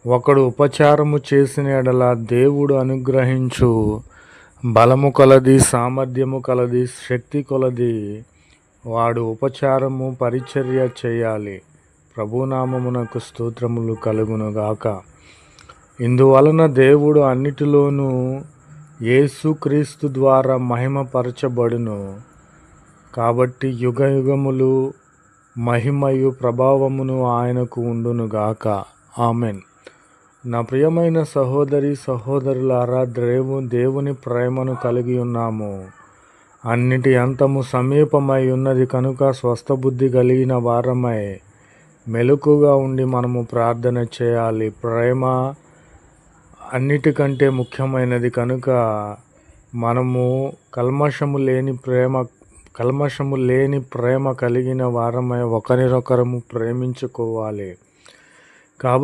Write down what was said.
ఒకడు ఉపచారము చేసిన ఎడల దేవుడు అనుగ్రహించు బలము కలది, సామర్థ్యము కలది, శక్తి కొలది వాడు ఉపచారము పరిచర్య చేయాలి. ప్రభునామమునకు స్తోత్రములు కలుగునుగాక. ఇందువలన దేవుడు అన్నిటిలోనూ యేసుక్రీస్తు ద్వారా మహిమపరచబడును. కాబట్టి యుగ యుగములు మహిమయు ప్రభావమును ఆయనకు ఉండునుగాక. ఆమెన్. నా ప్రియమైన సహోదరి సహోదరులారా, దేవుని ప్రేమను కలిగి ఉన్నాము. అన్నిటి అంతము సమీపమై ఉన్నది కనుక స్వస్థబుద్ధి కలిగిన వారమై మెలకుగా ఉండి మనము ప్రార్థన చేయాలి. ప్రేమ అన్నిటికంటే ముఖ్యమైనది కనుక మనము కల్మషము లేని ప్రేమ కలిగిన వారమై ఒకరినొకరము ప్రేమించుకోవాలి. కాబట్టి